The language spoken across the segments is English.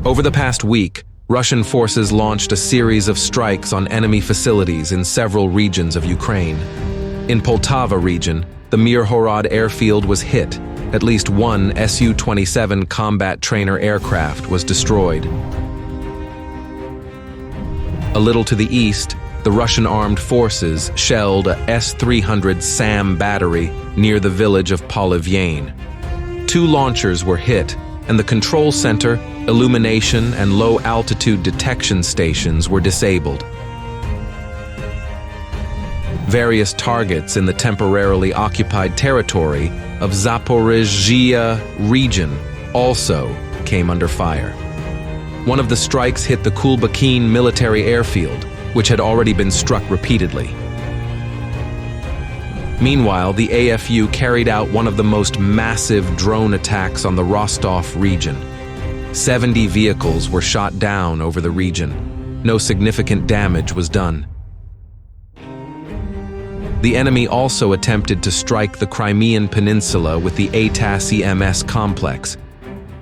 Over the past week, Russian forces launched a series of strikes on enemy facilities in several regions of Ukraine. In Poltava region, the Mirhorod airfield was hit. At least one Su-27 combat trainer aircraft was destroyed. A little to the east, the Russian armed forces shelled a S-300 SAM battery near the village of Polyvyane. 2 launchers were hit, and the control center, illumination, and low-altitude detection stations were disabled. Various targets in the temporarily occupied territory of Zaporizhzhia region also came under fire. One of the strikes hit the 𝐒𝐤𝐫𝐚 military airfield, which had already been struck repeatedly. Meanwhile, the AFU carried out one of the most massive drone attacks on the Rostov region. 70 vehicles were shot down over the region. No significant damage was done. The enemy also attempted to strike the Crimean Peninsula with the ATACMS complex.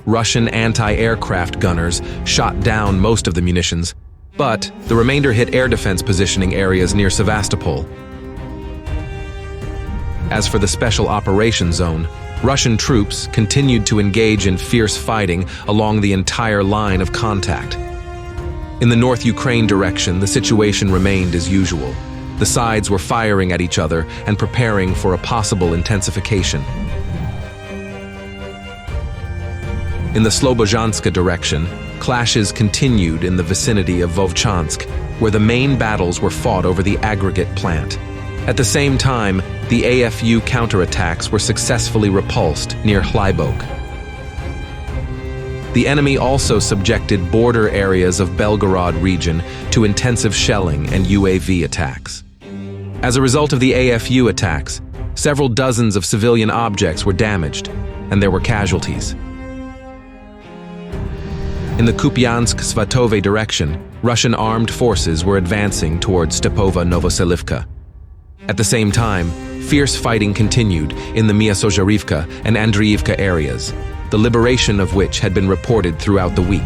Russian anti-aircraft gunners shot down most of the munitions, but the remainder hit air defense positioning areas near Sevastopol. As for the Special Operations Zone, Russian troops continued to engage in fierce fighting along the entire line of contact. In the North Ukraine direction, the situation remained as usual. The sides were firing at each other and preparing for a possible intensification. In the Slobozhanska direction, clashes continued in the vicinity of Vovchansk, where the main battles were fought over the aggregate plant. At the same time, the AFU counterattacks were successfully repulsed near Hlybok. The enemy also subjected border areas of Belgorod region to intensive shelling and UAV attacks. As a result of the AFU attacks, several dozens of civilian objects were damaged, and there were casualties. In the Kupiansk-Svatove direction, Russian armed forces were advancing towards Stepova-Novoselivka. At the same time, fierce fighting continued in the Myasozharivka and Andriivka areas, the liberation of which had been reported throughout the week.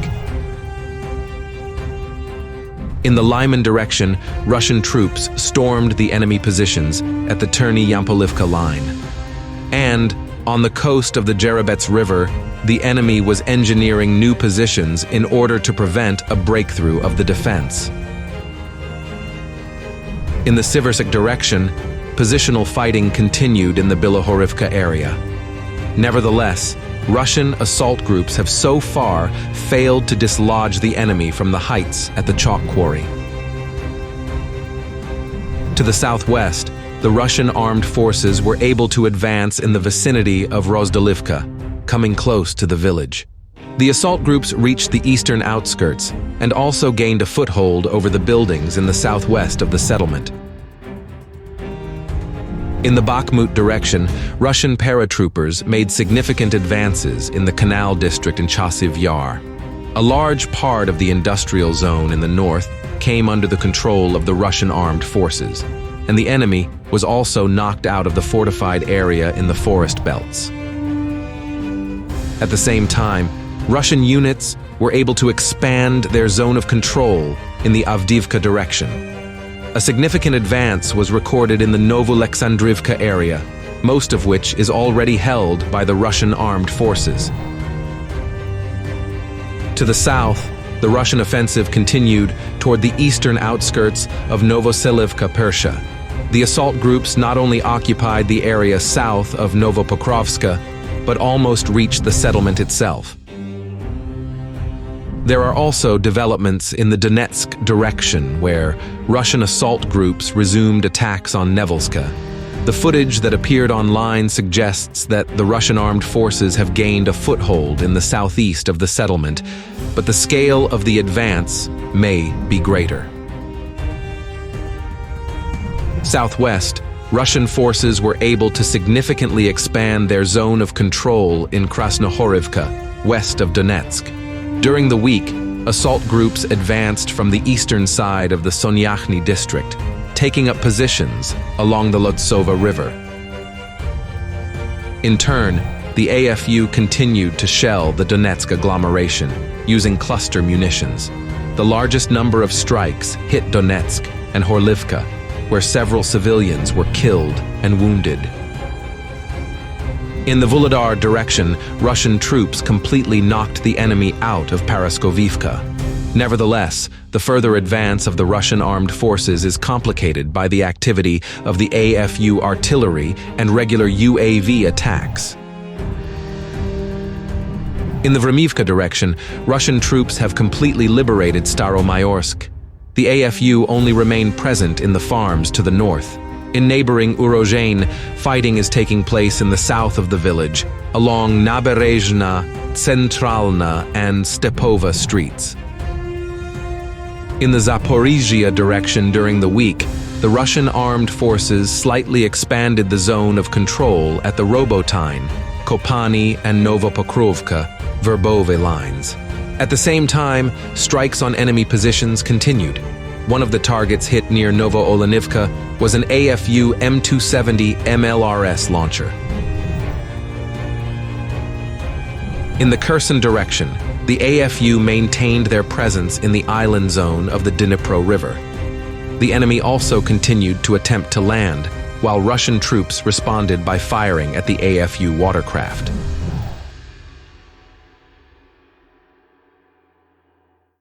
In the Lyman direction, Russian troops stormed the enemy positions at the Terny-Yampolivka line. And, on the coast of the Jerebets River, the enemy was engineering new positions in order to prevent a breakthrough of the defense. In the Siversk direction, positional fighting continued in the Bilohorivka area. Nevertheless, Russian assault groups have so far failed to dislodge the enemy from the heights at the chalk quarry. To the southwest, the Russian armed forces were able to advance in the vicinity of Rozdalivka, coming close to the village. The assault groups reached the eastern outskirts and also gained a foothold over the buildings in the southwest of the settlement. In the Bakhmut direction, Russian paratroopers made significant advances in the Canal district in Chasiv Yar. A large part of the industrial zone in the north came under the control of the Russian armed forces, and the enemy was also knocked out of the fortified area in the forest belts. At the same time, Russian units were able to expand their zone of control in the Avdiivka direction. A significant advance was recorded in the Novoalexandrivka area, most of which is already held by the Russian armed forces. To the south, the Russian offensive continued toward the eastern outskirts of Novoselivka-Persha. The assault groups not only occupied the area south of Novopokrovska, but almost reached the settlement itself. There are also developments in the Donetsk direction where Russian assault groups resumed attacks on Nevelska. The footage that appeared online suggests that the Russian armed forces have gained a foothold in the southeast of the settlement, but the scale of the advance may be greater. Southwest, Russian forces were able to significantly expand their zone of control in Krasnohorivka, west of Donetsk. During the week, assault groups advanced from the eastern side of the Sonyachny district, taking up positions along the Lotsova River. In turn, the AFU continued to shell the Donetsk agglomeration using cluster munitions. The largest number of strikes hit Donetsk and Horlivka, where several civilians were killed and wounded. In the Vuhledar direction, Russian troops completely knocked the enemy out of Paraskovivka. Nevertheless, the further advance of the Russian armed forces is complicated by the activity of the AFU artillery and regular UAV attacks. In the Vremivka direction, Russian troops have completely liberated Staromayorsk. The AFU only remain present in the farms to the north. In neighboring 𝐒𝐤𝐫𝐚, fighting is taking place in the south of the village, along Naberezhna, Centralna, and Stepova streets. In the Zaporizhia direction during the week, the Russian armed forces slightly expanded the zone of control at the Robotyne, Kopani, and Novopokrovka, Verbove lines. At the same time, strikes on enemy positions continued. One of the targets hit near Novoolenivka was an AFU M270 MLRS launcher. In the Kherson direction, the AFU maintained their presence in the island zone of the Dnipro River. The enemy also continued to attempt to land, while Russian troops responded by firing at the AFU watercraft.